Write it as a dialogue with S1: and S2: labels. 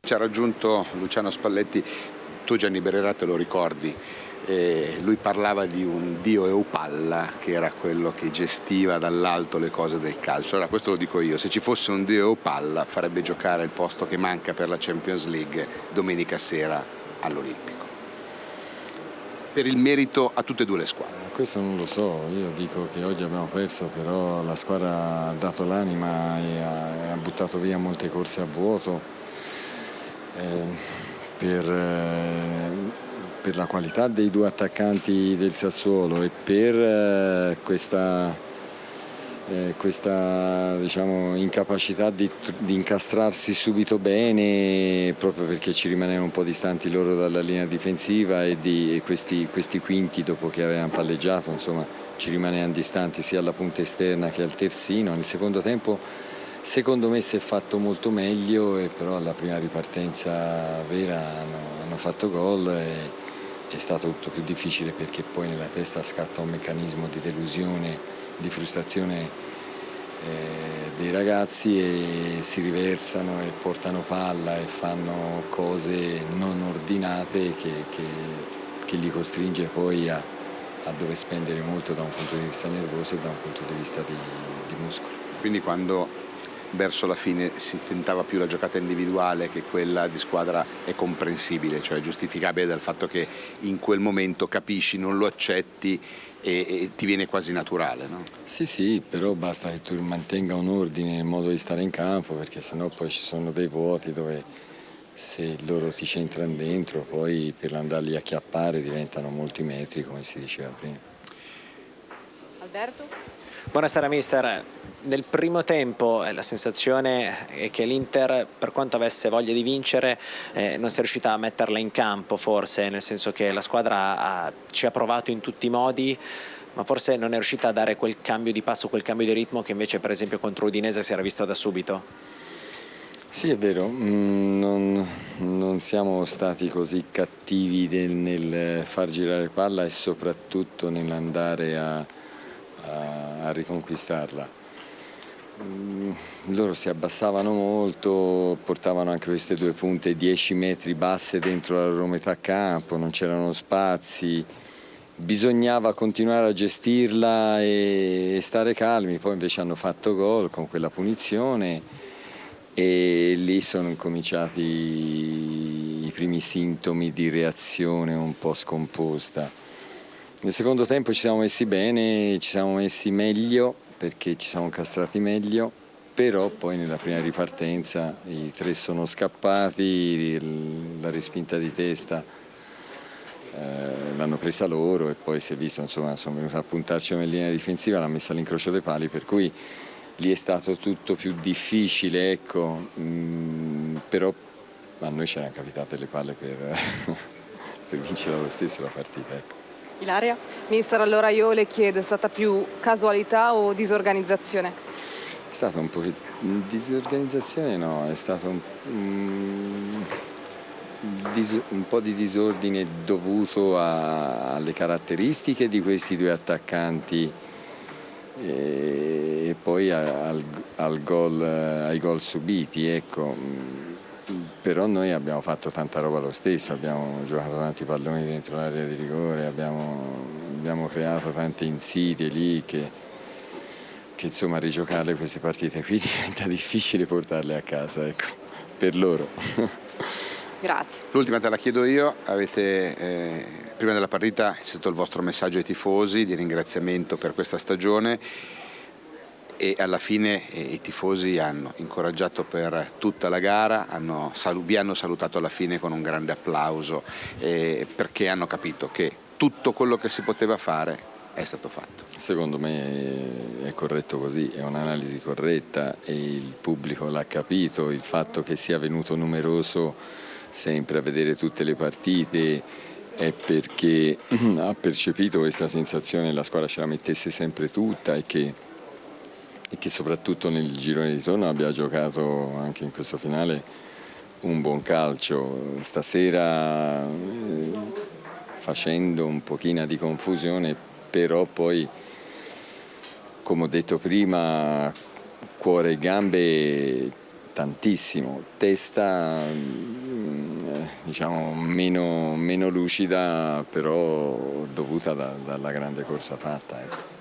S1: Ci ha raggiunto Luciano Spalletti, tu Gianni Brera te lo ricordi, lui parlava di un dio Eupalla che era quello che gestiva dall'alto le cose del calcio. Allora questo lo dico io, se ci fosse un dio Eupalla farebbe giocare il posto che manca per la Champions League domenica sera all'Olimpico. Per il merito a tutte e due le squadre.
S2: Questo non lo so, io dico che oggi abbiamo perso, però la squadra ha dato l'anima e ha buttato via molte corse a vuoto. Per la qualità dei due attaccanti del Sassuolo e per questa diciamo, incapacità di incastrarsi subito bene, proprio perché ci rimanevano un po' distanti loro dalla linea difensiva e questi quinti, dopo che avevano palleggiato, insomma, ci rimanevano distanti sia alla punta esterna che al terzino. Nel secondo tempo secondo me si è fatto molto meglio, e però alla prima ripartenza vera hanno fatto gol e è stato tutto più difficile, perché poi nella testa scatta un meccanismo di delusione, di frustrazione dei ragazzi, e si riversano e portano palla e fanno cose non ordinate che li costringe poi a dover spendere molto da un punto di vista nervoso e da un punto di vista di muscolo.
S1: Quindi quando verso la fine si tentava più la giocata individuale che quella di squadra è comprensibile, cioè giustificabile dal fatto che in quel momento capisci, non lo accetti e ti viene quasi naturale, no?
S2: Sì, però basta che tu mantenga un ordine nel modo di stare in campo, perché sennò poi ci sono dei vuoti dove, se loro ti centrano dentro, poi per andarli a chiappare diventano molti metri, come si diceva prima.
S3: Alberto?
S4: Buonasera mister. Nel primo tempo la sensazione è che l'Inter, per quanto avesse voglia di vincere, non sia riuscita a metterla in campo, forse, nel senso che la squadra ci ha provato in tutti i modi, ma forse non è riuscita a dare quel cambio di passo, quel cambio di ritmo che invece per esempio contro Udinese si era visto da subito.
S2: Sì, è vero, non siamo stati così cattivi nel far girare palla e soprattutto nell'andare a riconquistarla. Loro si abbassavano molto, portavano anche queste due punte 10 metri basse dentro la loro metà campo, non c'erano spazi, bisognava continuare a gestirla e stare calmi. Poi invece hanno fatto gol con quella punizione e lì sono incominciati i primi sintomi di reazione un po' scomposta. Nel secondo tempo ci siamo messi bene, ci siamo messi meglio, perché ci siamo incastrati meglio, però poi nella prima ripartenza i tre sono scappati, la respinta di testa l'hanno presa loro e poi si è visto, insomma, sono venuti a puntarci in linea difensiva, l'ha messa all'incrocio dei pali, per cui lì è stato tutto più difficile, ecco, però a noi c'erano capitate le palle per vincere lo stesso la partita, ecco.
S3: Ilaria? Mister, allora io le chiedo, è stata più casualità o disorganizzazione?
S2: È stata un po' disorganizzazione, no, è stato un po' di disordine dovuto alle caratteristiche di questi due attaccanti e poi ai gol subiti, ecco. Però noi abbiamo fatto tanta roba lo stesso, abbiamo giocato tanti palloni dentro l'area di rigore, abbiamo creato tante insidie lì che insomma rigiocarle queste partite qui diventa difficile portarle a casa, ecco, per loro.
S3: Grazie.
S1: L'ultima te la chiedo io, prima della partita c'è stato il vostro messaggio ai tifosi di ringraziamento per questa stagione e alla fine i tifosi hanno incoraggiato per tutta la gara, vi hanno salutato alla fine con un grande applauso perché hanno capito che tutto quello che si poteva fare è stato fatto.
S2: Secondo me è corretto così, è un'analisi corretta e il pubblico l'ha capito, il fatto che sia venuto numeroso sempre a vedere tutte le partite è perché ha percepito questa sensazione, la squadra ce la mettesse sempre tutta e che soprattutto nel girone di ritorno abbia giocato anche in questo finale un buon calcio. Stasera facendo un pochino di confusione, però poi, come ho detto prima, cuore e gambe tantissimo, testa diciamo, meno lucida, però dovuta dalla grande corsa fatta. Ecco.